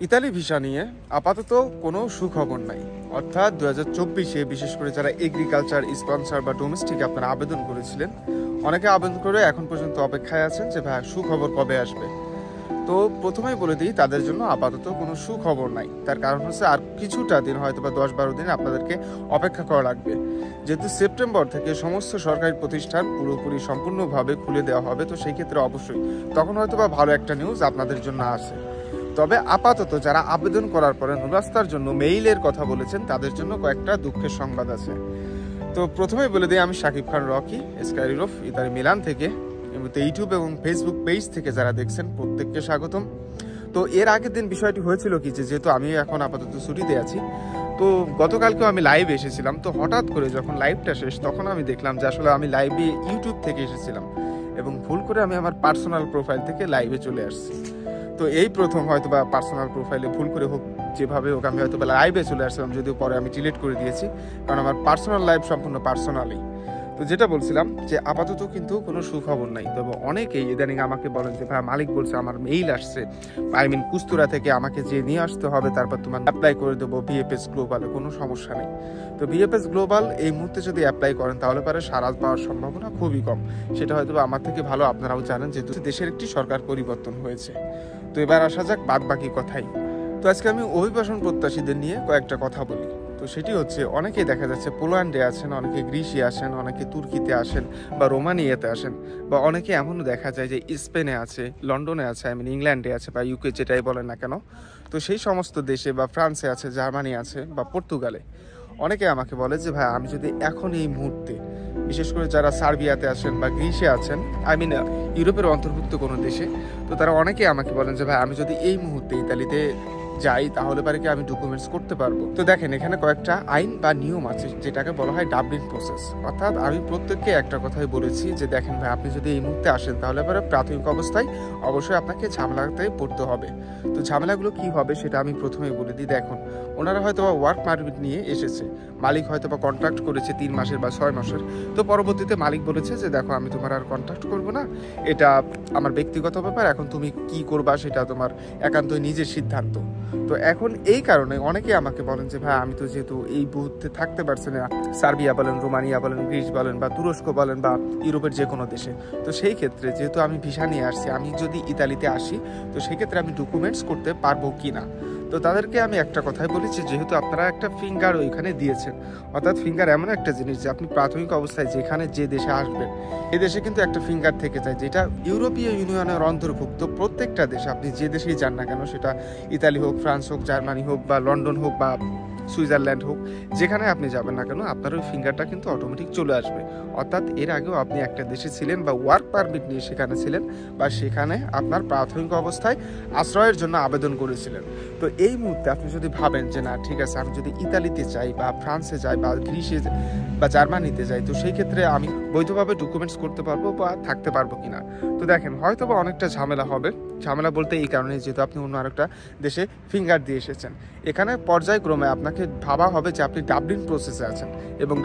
Italy visa নিয়ে আপাতত কোনো সুখবর নাই। অর্থাৎ 2024-এ বিশেষ করে যারা এগ্রিকালচার স্পন্সর বা ডোমেস্টিক আপনারা আবেদন করেছিলেন, অনেকে আবেদন করে এখন পর্যন্ত অপেক্ষায় আছেন যে ভাই সুখবর কবে আসবে। তো প্রথমেই বলে দিই, তাদের জন্য আপাতত কোনো সুখবর নাই। তার কারণ হচ্ছে আর কিছুটা দিন, হয়তো বা 10-12 দিন আপনাদেরকে অপেক্ষা করা লাগবে। যেহেতু সেপ্টেম্বর থেকে সমস্ত সরকারি প্রতিষ্ঠান পুরোপুরি সম্পূর্ণভাবে খুলে দেওয়া হবে, তো সেই ক্ষেত্রে অবশ্যই তখন হয়তো বা ভালো একটা নিউজ আপনাদের জন্য আসে। তবে আপাতত যারা আবেদন করার পরে রাস্তার জন্য মেইলের কথা বলেছেন, তাদের জন্য কয়েকটা দুঃখের সংবাদ আছে। তো প্রথমেই বলে দিই, আমি Shakib Khan Rocky, Sky Europe Italy Milan থেকে। এমনিতে ইউটিউব এবং ফেসবুক পেজ থেকে যারা দেখছেন প্রত্যেককে স্বাগতম। তো এর আগের দিন বিষয়টি হয়েছিল কি, যেহেতু আমি এখন আপাতত ছুটিতে আছি, তো গতকালকেও আমি লাইভে এসেছিলাম। তো হঠাৎ করে যখন লাইভটা শেষ, তখন আমি দেখলাম যে আসলে আমি লাইভে ইউটিউব থেকে এসেছিলাম এবং ভুল করে আমি আমার পার্সোনাল প্রোফাইল থেকে লাইভে চলে আসছি। তো এই প্রথম হয়তো বা পার্সোনাল প্রোফাইলে ভুল করে হোক, যেভাবে হোক, আমি হয়তো বা লাইভে চলে আসছিলাম, যদিও পরে আমি ডিলিট করে দিয়েছি, কারণ আমার পার্সোনাল লাইভ সম্পূর্ণ পার্সোনালি। তো যেটা বলছিলাম যে আপাতত কিন্তু কোনো সুখবর নাই। তবে অনেকেই ইদানিং আমাকে বলেন যে ভাই মালিক বলছে আমার মেইল আসছে, কুস্তুরা থেকে আমাকে যে নিয়ে আসতে হবে, তারপর তোমার অ্যাপ্লাই করে দেবো বিএফএস গ্লোবালে, কোনো সমস্যা নেই। তো বিএফএস গ্লোবাল এই মুহূর্তে যদি অ্যাপ্লাই করেন তাহলে পরে সারা পাওয়ার সম্ভাবনা খুবই কম। সেটা হয়তো আমার থেকে ভালো আপনারাও জানেন, যেহেতু দেশের একটি সরকার পরিবর্তন হয়েছে। তো এবার আসা যাক বাদ বাকি কথাই। তো আজকে আমি অভিবাসন প্রত্যাশীদের নিয়ে কয়েকটা কথা বলি। তো সেটি হচ্ছে, অনেকেই দেখা যাচ্ছে পোল্যান্ডে আছেন, অনেকে গ্রিসে আসেন, অনেকে তুর্কিতে আসেন বা রোমানিয়াতে আসেন, বা অনেকে এমনও দেখা যায় যে স্পেনে আছে, লন্ডনে আছে, ইংল্যান্ডে আছে বা ইউকে, যেটাই বলেন না কেন। তো সেই সমস্ত দেশে বা ফ্রান্সে আছে, জার্মানি আছে বা পর্তুগালে অনেকে আমাকে বলে যে ভাই আমি যদি এখন এই মুহূর্তে, বিশেষ করে যারা সার্বিয়াতে আছেন বা গ্রিসে আছেন, ইউরোপের অন্তর্ভুক্ত কোনো দেশে, তো তারা অনেকে আমাকে বলেন যে ভাই আমি যদি এই মুহূর্তে ইতালিতে যাই তাহলে পারে কি আমি ডকুমেন্টস করতে পারবো। তো দেখেন, এখানে কয়েকটা আইন বা নিয়ম আছে যেটাকে বলা হয় ডাবলিন প্রসেস। অর্থাৎ আমি প্রত্যেককে একটা কথাই বলেছি যে দেখেন ভাই, আপনি যদি এই মুহূর্তে আসেন তাহলে পরে প্রাথমিক অবস্থায় অবশ্যই আপনাকে ঝামেলাতে পড়তে হবে। তো ঝামেলাগুলো কি হবে সেটা আমি প্রথমেই বলে দিই। দেখুন, ওনারা হয়তো বা ওয়ার্ক পারমিট নিয়ে এসেছে, মালিক হয়তো বা কন্ট্রাক্ট করেছে 3 মাসের বা 6 মাসের। তো পরবর্তীতে মালিক বলেছে যে দেখো আমি তোমার আর কন্ট্রাক্ট করবো না, এটা আমার ব্যক্তিগত ব্যাপার, এখন তুমি কি করবা সেটা তোমার একান্তই নিজের সিদ্ধান্ত। তো এখন এই কারণে অনেকে আমাকে বলেন যে ভাই আমি তো যেহেতু এই মুহূর্তে থাকতে পারছি না, সার্বিয়া বলেন, রোমানিয়া বলেন, গ্রিস বলেন বা তুরস্ক বলেন বা ইউরোপের যে কোনো দেশে, তো সেই ক্ষেত্রে যেহেতু আমি ভিসা নিয়ে আসছি, আমি যদি ইতালিতে আসি তো সেই ক্ষেত্রে আমি ডকুমেন্টস করতে পারবো কি না। তো তাদেরকে আমি একটা কথাই বলেছি, যেহেতু আপনারা একটা ফিঙ্গার ওইখানে দিয়েছেন, অর্থাৎ ফিঙ্গার এমন একটা জিনিস যে আপনি প্রাথমিক অবস্থায় যেখানে যে দেশে আসবেন, এই দেশে কিন্তু একটা ফিঙ্গার থেকে যায়, যেটা ইউরোপীয় ইউনিয়নের অন্তর্ভুক্ত প্রত্যেকটা দেশে, আপনি যে দেশেই যান না কেন, সেটা ইতালি হোক, ফ্রান্স হোক, জার্মানি হোক বা লন্ডন হোক বা সুইজারল্যান্ড হোক, যেখানে আপনি যাবেন না কেন, আপনার ওই ফিঙ্গারটা কিন্তু অটোমেটিক চলে আসবে। অর্থাৎ এর আগেও আপনি একটা দেশে ছিলেন বা ওয়ার্ক পারমিট নিয়ে সেখানে ছিলেন, বা সেখানে আপনার প্রাথমিক অবস্থায় আশ্রয়ের জন্য আবেদন করেছিলেন। তো এই মুহূর্তে আপনি যদি ভাবেন যে না ঠিক আছে, আমি যদি ইতালিতে যাই বা ফ্রান্সে যাই বা গ্রিসে বা জার্মানিতে যাই, তো সেই ক্ষেত্রে আমি বৈধভাবে ডকুমেন্টস করতে পারবো বা থাকতে পারবো কিনা। তো দেখেন, হয়তো বা অনেকটা ঝামেলা হবে। ঝামেলা বলতে এই কারণে, যেহেতু আপনি অন্য আরেকটা দেশে ফিঙ্গার দিয়ে এসেছেন, এখানে পর্যায়ক্রমে আপনাকে ভাবা হবে যে আপনি ডাবলিন প্রসেসে আছেন, এবং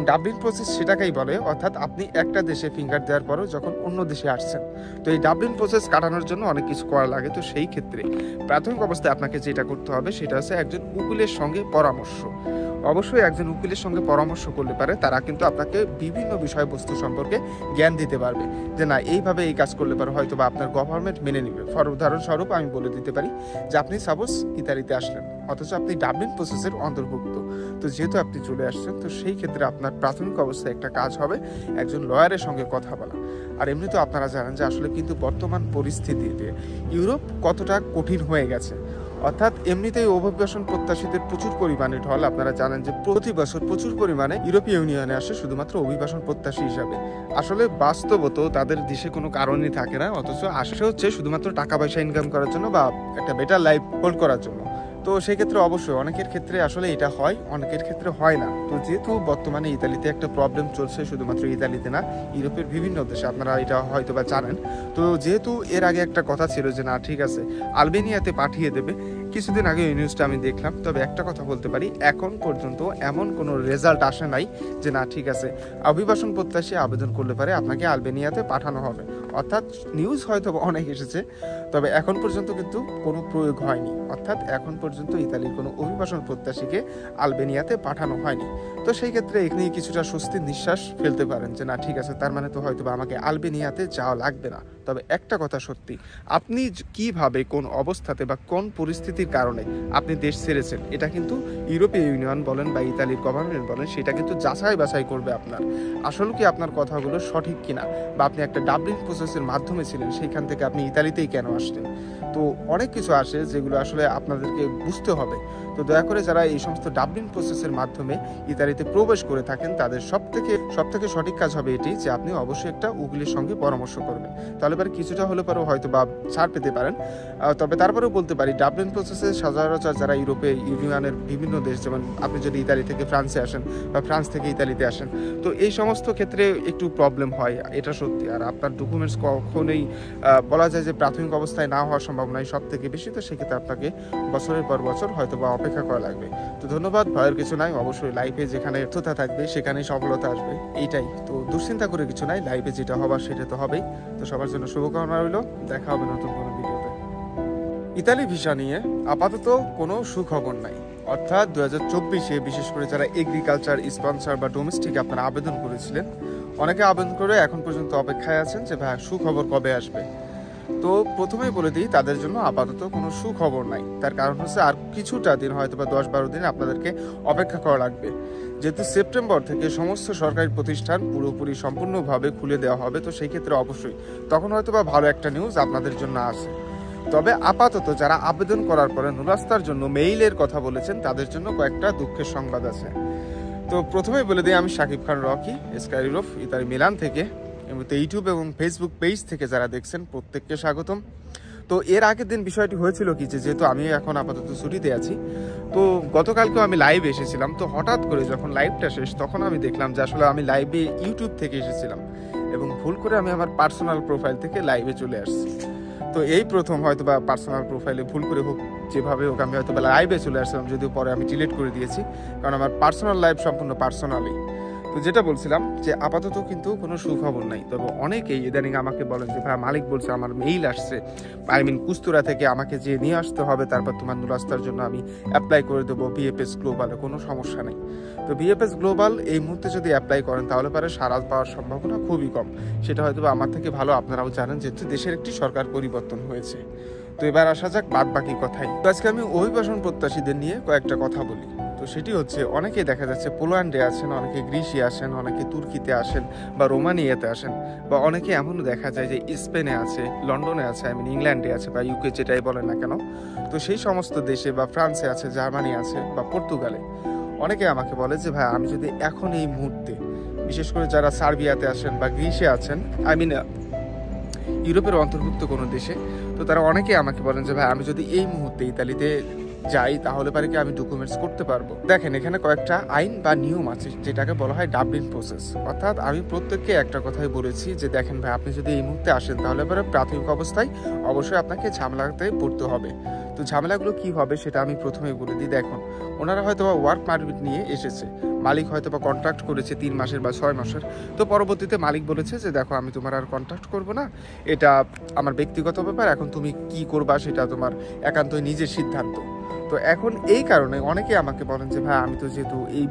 ডাবলিন প্রসেস সেটাকেই বলে, অর্থাৎ আপনি একটা দেশে ফিঙ্গার দেওয়ার পরও যখন অন্য দেশে আসছেন, তো এই ডাবলিন প্রসেস কাটানোর জন্য অনেক কিছু করা লাগে। তো সেই ক্ষেত্রে প্রাথমিক অবস্থায় আপনাকে যেটা করতে হবে সেটা হচ্ছে একজন উকিলের সঙ্গে পরামর্শ। অবশ্যই একজন উকিলের সঙ্গে পরামর্শ করলে পারে, তারা কিন্তু আপনাকে বিভিন্ন বিষয়বস্তু সম্পর্কে জ্ঞান দিতে পারবে যে না এইভাবে এই কাজ করলে পারে হয়তো বা আপনার গভর্নমেন্ট মেনে নেবে। উদাহরণস্বরূপ আমি বলে দিতে পারি যে আপনি সাপোজ ইতালিতে আসলেন, অথচ আপনি ডাবলিন প্রসেসের অন্তর্ভুক্ত, তো যেহেতু আপনি চলে আসছেন, তো সেই ক্ষেত্রে আপনার প্রাথমিক অবস্থায় একটা কাজ হবে একজন লয়ারের সঙ্গে কথা বলা। আর এমনি তো আপনারা জানেন যে আসলে কিন্তু বর্তমান পরিস্থিতিতে ইউরোপ কতটা কঠিন হয়ে গেছে। অর্থাৎ এমনিতেই অভিবাসন প্রত্যাশীদের প্রচুর পরিমাণে ঢল। আপনারা জানেন যে প্রতি বছর প্রচুর পরিমাণে ইউরোপীয় ইউনিয়নে আসে শুধুমাত্র অভিবাসন প্রত্যাশী হিসাবে। আসলে বাস্তবত তাদের দেশে কোনো কারণই থাকে না, অথচ আসে হচ্ছে শুধুমাত্র টাকা পয়সা ইনকাম করার জন্য বা একটা বেটার লাইফ হোল্ড করার জন্য। তো সেই ক্ষেত্রে অবশ্যই অনেকের ক্ষেত্রে আসলে এটা হয়, অনেকের ক্ষেত্রে হয় না। তো যেহেতু বর্তমানে ইতালিতে একটা প্রবলেম চলছে, শুধুমাত্র ইতালিতে না, ইউরোপের বিভিন্ন দেশে, আপনারা এটা হয়তো বা জানেন। তো যেহেতু এর আগে একটা কথা ছিল যে না ঠিক আছে আলবেনিয়াতে পাঠিয়ে দেবে, কিছুদিন আগে এই নিউজটা আমি দেখলাম। তবে একটা কথা বলতে পারি, এখন পর্যন্ত এমন কোনো রেজাল্ট আসে নাই যে না ঠিক আছে অভিবাসন প্রত্যাশী আবেদন করলে পারে আপনাকে আলবেনিয়াতে পাঠানো হবে। অর্থাৎ নিউজ হয়তো অনেক এসেছে, তবে এখন পর্যন্ত কিন্তু কোনো প্রয়োগ হয়নি। অর্থাৎ এখন পর্যন্ত ইতালির কোনো অভিবাসন প্রত্যাশীকে আলবেনিয়াতে পাঠানো হয়নি। তো সেই ক্ষেত্রে এখানে কিছুটা স্বস্তির নিঃশ্বাস ফেলতে পারেন যে না ঠিক আছে, তার মানে তো হয়তো আমাকে আলবেনিয়াতে যাওয়া লাগবে না। তবে একটা কথা সত্যি, আপনি কিভাবে কোন অবস্থাতে বা কোন পরিস্থিতির কারণে আপনি দেশ ছেড়েছেন, এটা কিন্তু ইউরোপীয় ইউনিয়ন বলেন বা ইতালির গভর্নমেন্ট বলেন, সেটা কিন্তু যাচাই বাছাই করবে আপনার আসলে কি আপনার কথাগুলো সঠিক কিনা, বা আপনি একটা ডাবলিন প্রসেসের মাধ্যমে ছিলেন, সেইখান থেকে আপনি ইতালিতেই কেন আসলেন। তো অনেক কিছু আসে যেগুলো আসলে আপনাদেরকে বুঝতে হবে। তো দয়া করে যারা এই সমস্ত ডাবলিন প্রসেসের মাধ্যমে ইতালিতে প্রবেশ করে থাকেন, তাদের সব থেকে সঠিক কাজ হবে এটি যে আপনি অবশ্যই একটা উকিলের সঙ্গে পরামর্শ করবেন। তাহলে পরে কিছুটা হলে পরেও হয়তো বা ছাড় পেতে পারেন। তবে তারপরেও বলতে পারি, ডাবলিন প্রসেসে সচরাচর যারা ইউরোপে ইউনিয়নের বিভিন্ন দেশ, যেমন আপনি যদি ইতালি থেকে ফ্রান্সে আসেন বা ফ্রান্স থেকে ইতালিতে আসেন, তো এই সমস্ত ক্ষেত্রে একটু প্রবলেম হয়, এটা সত্যি। আর আপনার ডকুমেন্টস কখনোই বলা যায় যে প্রাথমিক অবস্থায় না হওয়ার সম্ভাবনাই সব থেকে বেশি। তো সেক্ষেত্রে আপনাকে বছরের পর বছর হয়তো বা অপেক্ষা করা লাগবে। তো ধন্যবাদ, ভয়ের কিছু নাই। অবশ্যই লাইফে যেখানে ব্যর্থতা থাকবে সেখানেই সফলতা আসবে, এইটাই তো। দুশ্চিন্তা করে কিছু নাই, লাইফে যেটা হবার সেটা তো হবেই। তো সবার জন্য শুভকামনা রইল, দেখা হবে নতুন কোনো ভিডিওতে। ইতালি ভিসা নিয়ে আপাতত কোনো সুখবর নাই। অর্থাৎ 2024-এ বিশেষ করে যারা এগ্রিকালচার স্পন্সর বা ডোমেস্টিক আপনারা আবেদন করেছিলেন, অনেকে আবেদন করে এখন পর্যন্ত অপেক্ষায় আছেন যে ভাই সুখবর কবে আসবে। তো প্রথমেই বলে দিই, তাদের জন্য আপাতত কোনো সুখবর নাই। তার কারণ হচ্ছে আর কিছুটা দিন, হয়তো বা 10-12 দিন আপনাদেরকে অপেক্ষা করা লাগবে। যেহেতু সেপ্টেম্বর থেকে সমস্ত সরকারি প্রতিষ্ঠান পুরোপুরি সম্পূর্ণভাবে খুলে দেওয়া হবে, তো সেই ক্ষেত্রে অবশ্যই তখন হয়তো বা ভালো একটা নিউজ আপনাদের জন্য আছে। তবে আপাতত যারা আবেদন করার পরে নুরাস্তার জন্য মেইলের কথা বলেছেন, তাদের জন্য কয়েকটা দুঃখের সংবাদ আছে। তো প্রথমেই বলে দিই, আমি Shakib Khan Rocky, Sky Europe Italy Milan থেকে। ইউটিউব এবং ফেসবুক পেজ থেকে যারা দেখছেন প্রত্যেককে স্বাগতম। তো এর আগের দিন বিষয়টি হয়েছিল কি, যেহেতু আমি এখন আপাতত ছুটিতে আছি, তো গতকালকেও আমি লাইভে এসেছিলাম। তো হঠাৎ করে যখন লাইভটা শেষ, তখন আমি দেখলাম যে আসলে আমি লাইভে ইউটিউব থেকে এসেছিলাম এবং ভুল করে আমি আমার পার্সোনাল প্রোফাইল থেকে লাইভে চলে আসছি। তো এই প্রথম হয়তো বা পার্সোনাল প্রোফাইলে ভুল করে হোক, যেভাবে হোক, আমি হয়তো বা লাইভে চলে আসছিলাম, যদিও পরে আমি ডিলিট করে দিয়েছি, কারণ আমার পার্সোনাল লাইভ সম্পূর্ণ পার্সোনালি। তো যেটা বলছিলাম যে আপাতত কিন্তু কোনো সুখবর নাই। তবে অনেকেই ইদানিং আমাকে বলেন যে ভাই মালিক বলছে আমার মেইল আসছে, কুস্তুরা থেকে আমাকে যে নিয়ে আসতে হবে, তারপর তোমার নুরাস্তার জন্য আমি অ্যাপ্লাই করে দেবো ভিএফএস গ্লোবালে, কোনো সমস্যা নেই। তো ভিএফএস গ্লোবাল এই মুহূর্তে যদি অ্যাপ্লাই করেন তাহলে পরে সাড়া পাওয়ার সম্ভাবনা খুবই কম। সেটা হয়তো আমার থেকে ভালো আপনারাও জানেন, যেহেতু দেশের একটি সরকার পরিবর্তন হয়েছে। তো এবার আসা যাক বাদ বাকি কথাই। তো আজকে আমি অভিবাসন প্রত্যাশীদের নিয়ে কয়েকটা কথা বলি। তো সেটি হচ্ছে, অনেকেই দেখা যাচ্ছে পোল্যান্ডে আসেন, অনেকে গ্রিসে আসেন, অনেকে তুর্কিতে আসেন বা রোমানিয়াতে আসেন, বা অনেকে এমনও দেখা যায় যে স্পেনে আছে, লন্ডনে আছে, ইংল্যান্ডে আছে বা ইউকে, যেটাই বলেন না কেন। তো সেই সমস্ত দেশে বা ফ্রান্সে আছে, জার্মানি আছে বা পর্তুগালে। অনেকে আমাকে বলে যে ভাই আমি যদি এখন এই মুহূর্তে, বিশেষ করে যারা সার্বিয়াতে আছেন বা গ্রিসে আছেন, ইউরোপের অন্তর্ভুক্ত কোনো দেশে, তো তারা অনেকে আমাকে বলেন যে ভাই আমি যদি এই মুহূর্তে ইতালিতে যাই তাহলে পারে কি আমি ডকুমেন্টস করতে পারবো। দেখেন, এখানে কয়েকটা আইন বা নিয়ম আছে, যেটাকে বলা হয় ডাবলিন প্রসেস। অর্থাৎ আমি প্রত্যেককে একটা কথাই বলেছি যে দেখেন ভাই, আপনি যদি এই মুহূর্তে আসেন তাহলে পরে প্রাথমিক অবস্থায় অবশ্যই আপনাকে ঝামেলাতে পড়তে হবে। তো ঝামেলাগুলো কি হবে সেটা আমি প্রথমেই বলে দিই। দেখুন, ওনারা হয়তো বা ওয়ার্ক পারমিট নিয়ে এসেছে, মালিক হয়তো বা কন্ট্রাক্ট করেছে 3 মাসের বা 6 মাসের। তো পরবর্তীতে মালিক বলেছে যে দেখো আমি তোমার আর কন্ট্রাক্ট করবো না, এটা আমার ব্যক্তিগত ব্যাপার, এখন তুমি কি করবা সেটা তোমার একান্তই নিজের সিদ্ধান্ত। তো এখন এই কারণে অনেকে আমাকে বলেন যে ভাই আমি তো যেহেতু এই